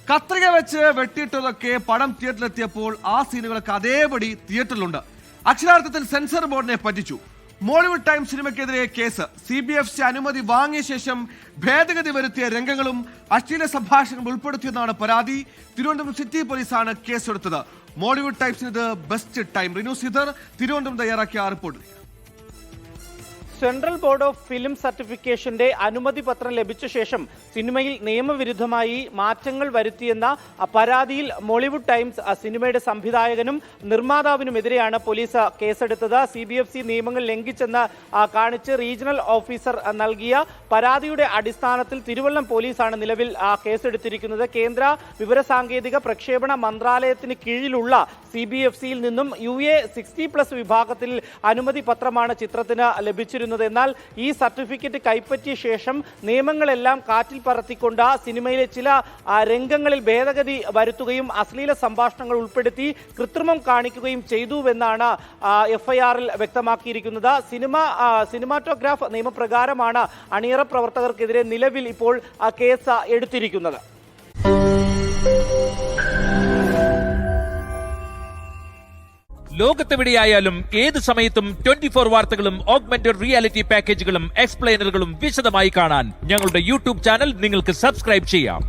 കത്രിക വെച്ച് വെട്ടിയിട്ടതൊക്കെ പടം തിയേറ്ററിലെത്തിയപ്പോൾ ആ സീനുകളൊക്കെ അതേപടി തിയേറ്ററിലുണ്ട്. അക്ഷരാർത്ഥത്തിൽ സെൻസർ ബോർഡിനെ പറ്റിച്ചു. മോളിവുഡ് ടൈം സിനിമയ്ക്കെതിരെ കേസ്. CBFC അനുമതി വാങ്ങിയ ശേഷം ഭേദഗതി വരുത്തിയ രംഗങ്ങളും അശ്ലീല സംഭാഷണങ്ങൾ ഉൾപ്പെടുത്തിയെന്നാണ് പരാതി. തിരുവനന്തപുരം സിറ്റി പോലീസാണ് കേസെടുത്തത്. മോളിവുഡ് ടൈംസിന് ഇത് ബെസ്റ്റ് ടൈം. റിനു സീതർ തിരുവനന്തപുരം തയ്യാറാക്കിയ report. Central board of film സർട്ടിഫിക്കേഷന്റെ അനുമതി പത്രം ലഭിച്ച ശേഷം സിനിമയിൽ നിയമവിരുദ്ധമായി മാറ്റങ്ങൾ വരുത്തിയെന്ന പരാതിയിൽ മോളിവുഡ് ടൈംസ് സിനിമയുടെ സംവിധായകനും നിർമ്മാതാവിനുമെതിരെയാണ് പോലീസ് കേസെടുത്തത്. CBFC നിയമങ്ങൾ ലംഘിച്ചെന്ന് കാണിച്ച് റീജിയണൽ ഓഫീസർ നൽകിയ പരാതിയുടെ അടിസ്ഥാനത്തിൽ തിരുവല്ലം പോലീസാണ് നിലവിൽ കേസെടുത്തിരിക്കുന്നത്. കേന്ദ്ര വിവരസാങ്കേതിക പ്രക്ഷേപണ മന്ത്രാലയത്തിന് കീഴിലുള്ള CBFCയിൽ നിന്നും UA 60+ വിഭാഗത്തിൽ അനുമതി പത്രമാണ് ചിത്രത്തിന് ലഭിച്ചിരുന്നത്. എന്നാൽ ഈ സർട്ടിഫിക്കറ്റ് കൈപ്പറ്റിയ ശേഷം നിയമങ്ങളെല്ലാം കാറ്റിൽ പറത്തിക്കൊണ്ട് സിനിമയിലെ ചില രംഗങ്ങളിൽ ഭേദഗതി വരുത്തുകയും അശ്ലീല സംഭാഷണങ്ങൾ ഉൾപ്പെടുത്തി കൃത്രിമം കാണിക്കുകയും ചെയ്തുവെന്നാണ് FIR-ൽ വ്യക്തമാക്കിയിരിക്കുന്നത്. സിനിമാറ്റോഗ്രാഫ് നിയമപ്രകാരമാണ് അണിയറ പ്രവർത്തകർക്കെതിരെ നിലവിൽ ഇപ്പോൾ കേസ് എടുത്തിരിക്കുന്നത്. ലോകത്തെവിടെയായാലും ഏത് സമയത്തും 24 വാർത്തകളും ഓഗ്മെന്റഡ് റിയാലിറ്റി പാക്കേജുകളും എക്സ്പ്ലെയിനറുകളും വിശദമായി കാണാൻ ഞങ്ങളുടെ YouTube ചാനൽ നിങ്ങൾക്ക് സബ്സ്ക്രൈബ് ചെയ്യാം.